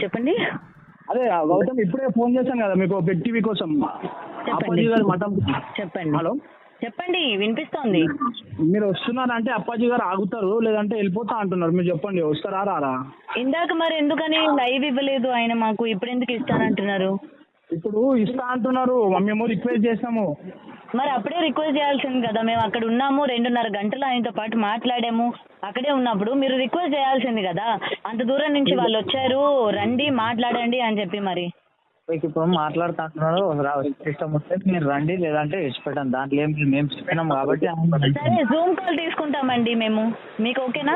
చెప్పండి. అదే గౌతమ్ ఇప్పుడే ఫోన్ చేశాను కదా మీకు బిగ్ టీవీ కోసం. చెప్పండి. అప్పాజీ గారు మఠం. చెప్పండి. హలో, చెప్పండి, వినిపిస్తోంది. మీరు వస్తున్నారంటే అప్పాజీ గారు ఆగుతారు, లేదంటే వెళ్ళిపోతా అంటున్నారు. మీరు చెప్పండి, వస్తారా రారా? ఇందాక మరి ఎందుకని లైవ్ ఇవ్వలేదు ఆయన మాకు, ఇప్పుడు ఎందుకు ఇస్తానంటున్నారు? ఇప్పుడు ఇస్తా అంటున్నారు, మేము రిక్వెస్ట్ చేసాము. మరి అప్పుడే రిక్వెస్ట్ చేయాల్సింది కదా, మేము అక్కడ ఉన్నాము 2.5 గంటలు ఆయనతో పాటు మాట్లాడాము. అక్కడే ఉన్నప్పుడు మీరు రిక్వెస్ట్ చేయాల్సింది కదా, అంత దూరం నుంచి వాళ్ళు వచ్చారు, రండి మాట్లాడండి అని చెప్పి. మరి మీకు ఇప్పుడు మాట్లాడుతా అంటున్నారు, ఇష్టం వస్తే మీరు రండి, లేదంటే విడిచిపెట్టండి. దాంట్లో ఏం మేము చెప్పినాం కాబట్టి సరే, జూమ్ కాల్ తీసుకుంటామండి మేము, మీకు ఓకేనా?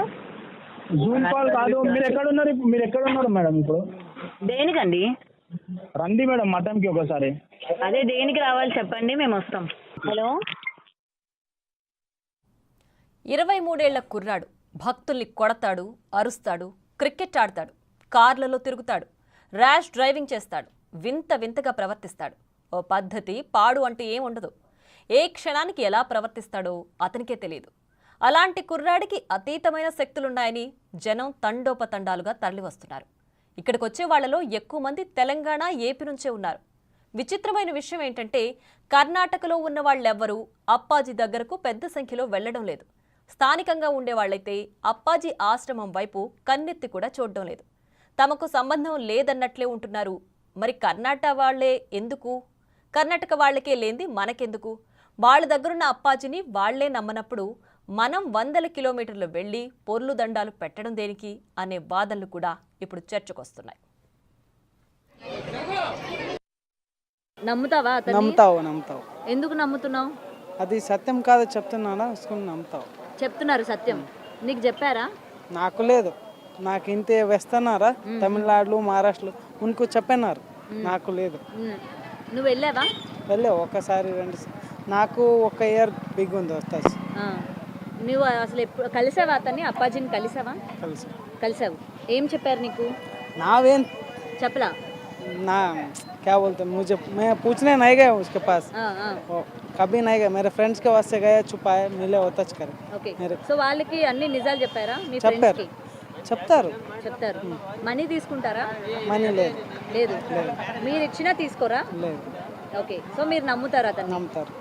జూమ్ కాల్ కాదు, మీరు ఎక్కడ ఉన్నారు? మీరు ఎక్కడ ఉన్నారు మేడం ఇప్పుడు? దేనికండి? రండి మేడం మఠంకి ఒకసారి. అదే దేనికి రావాలి చెప్పండి, మేము వస్తాం. హలో. 23 ఏళ్ల కుర్రాడు భక్తుల్ని కొడతాడు, అరుస్తాడు, క్రికెట్ ఆడతాడు, కార్లలో తిరుగుతాడు, ర్యాష్ డ్రైవింగ్ చేస్తాడు, వింతగా ప్రవర్తిస్తాడు. ఓ పద్ధతి పాడు అంటే ఏం ఉండదు. ఏ క్షణానికి ఎలా ప్రవర్తిస్తాడో అతనికే తెలియదు. అలాంటి కుర్రాడికి అతీతమైన శక్తులున్నాయని జనం తండోపతండాలుగా తరలివస్తున్నారు. ఇక్కడికి వచ్చే వాళ్లలో ఎక్కువ మంది తెలంగాణ, ఏపీ నుంచే ఉన్నారు. విచిత్రమైన విషయం ఏంటంటే కర్ణాటకలో ఉన్న వాళ్ళెవ్వరూ అప్పాజీ దగ్గరకు పెద్ద సంఖ్యలో వెళ్లడం లేదు. స్థానికంగా ఉండేవాళ్లైతే అప్పాజీ ఆశ్రమం వైపు కన్నెత్తి కూడా చూడడం లేదు. తమకు సంబంధం లేదన్నట్లే ఉంటున్నారు. మరి కర్ణాటక వాళ్లే ఎందుకు? కర్ణాటక వాళ్లకే లేంది మనకెందుకు? వాళ్ళ దగ్గరున్న అప్పాజీని వాళ్లే నమ్మనప్పుడు మనం 100 కిలోమీటర్లు వెళ్లి పొర్లు దండాలు పెట్టడం దేనికి అనే వాదనలు కూడా ఇప్పుడు చర్చకొస్తున్నాయి. నమ్ముతావా? నమ్ముతావు. ఎందుకు నమ్ముతున్నావు? అది సత్యం కాదు చెప్తున్నానా, నమ్ముతావు. చెప్తున్నారు సత్యం. నీకు చెప్పారా? నాకు లేదు, నాకు ఇంతే వేస్తున్నారా తమిళనాడులో, మహారాష్ట్రలో ఉనికి చెప్పన్నారు, నాకు లేదు. నువ్వు వెళ్ళావా? వెళ్ళే ఒకసారి 2 నాకు 1 ఇయర్ బిగ్ ఉంది వస్తాను. నువ్వు అసలు ఎప్పుడు కలిసావా అతన్ని? అప్పాజీని కలిసావా? కలిసావు. ఏం చెప్పారు నీకు? नावेन చెప్పలా? ना क्या बोलते हैं, मुझे मैं पूछने नहीं गया उसके पास, कभी नहीं गया. मेरे फ्रेंड्स के वास्ते गए, छुपाए, मिले होता करे. ఓకే. సో వాళ్ళకి అన్ని నిజాలు చెప్పారా మీ ఫ్రెండ్స్ చెప్పారు, కి? చెప్తారు. మనీ తీసుకుంటారా? మనీ లేదు. మీరు ఇచ్చినా తీసుకోరా? లేదు. ఓకే. సో మీరు నమ్ముతారు అతన్ని? నమ్ముతారు.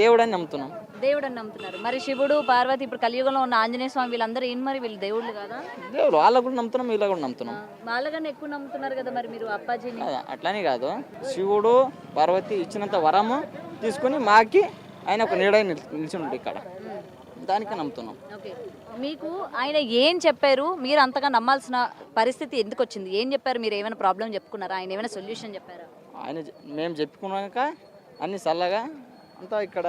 దేవుడని నమ్ముతున్నాం. దేవుడు అని నమ్ముతున్నారు. మరి శివుడు, పార్వతి, ఇప్పుడు కలియుగంలో ఉన్న ఆంజనేయ స్వామి, వీళ్ళందరూ ఏం మరి వీళ్ళు దేవుళ్ళు కదా? దేవుడు వాళ్ళ కూడా నమ్ముతున్నాం, వీళ్ళ కూడా నమ్ముతున్నాం. వాళ్ళకన్నా ఎక్కువ నమ్ముతున్నారు కదా మరి మీరు అప్పాజీని. అట్లానే కాదు, శివుడు పార్వతి ఇచ్చినంత వరము తీసుకుని మాకి ఆయన ఒక నీడ నిలిచి ఇక్కడ, దానికి నమ్ముతున్నాం. ఓకే. మీకు ఆయన ఏం చెప్పారు? మీరు అంతగా నమ్మాల్సిన పరిస్థితి ఎందుకు వచ్చింది? ఏం చెప్పారు? మీరు ఏమైనా ప్రాబ్లం చెప్పుకున్నారా? ఆయన ఏమైనా సొల్యూషన్ చెప్పారా? మేము చెప్పుకున్నాక అన్ని చల్లగా అంతా ఇక్కడ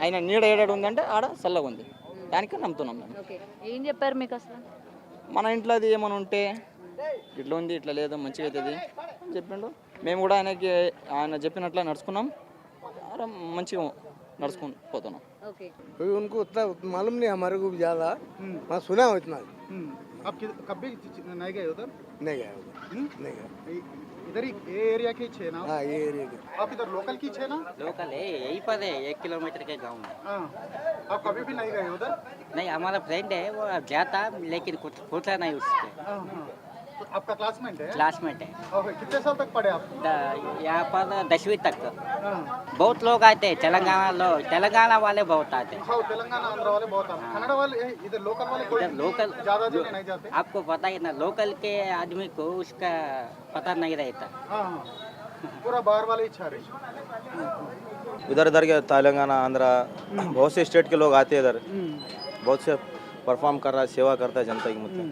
ఆయన నీడ ఏడాడు ఉందంటే ఆడ చల్లగా ఉంది, దానికి నమ్ముతున్నాం మేము. ఓకే. ఏం చెప్పారు మీకు అసలు? మన ఇంట్లో అది ఏమైనా ఉంటే ఇట్లా ఉంది, ఇట్లా లేదు, మంచిగా అవుతుంది అని చెప్పిండు. మేము కూడా ఆయన చెప్పినట్లే నడుచుకున్నాం, మంచిగా నడుచుకుని పోతున్నాం. ఓకే. उनको उतना मालूम नहीं, हमारे को भी ज़्यादा मैं सुना हो इतना। आप कभी नहीं गए उधर? नहीं गया उधर, नहीं गया। इधर ही ये एरिया के छे ना? हाँ, ये एरिया के। आप इधर लोकल की छे ना? लोकल है, यही पर है, 1 किलोमीटर के गांव में। हाँ। आप कभी भी नहीं गए उधर? नहीं, हमारा फ्रेंड है, वो जाता लेकिन कुछ पूछा नहीं उससे। हाँ, हाँ। तो आपका क्लासमेट है? क्लासमेट है। ओके। कितने साल तक पढ़े आप? यहाँ पर 10वीं तक। हाँ। बहुत लोग आते हैं, तेलंगाना वाले बहुत आते हैं। हाँ, तेलंगाना आंध्र वाले बहुत आते हैं। कन्नड़ वाले इधर लोकल वाले कोई लोकल ज़्यादा जगह नहीं जाते? आपको पता ही ना, लोकल के आदमी को उसका पता नहीं रहता। हाँ, हाँ। पूरा बाहर वाले ही छा रहे। इधर के तेलंगाना, आंध्र, बहुत से स्टेट के लोग आते हैं इधर, बहुत से परफॉर्म कर रहा है, सेवा करता है जनता की। मतलब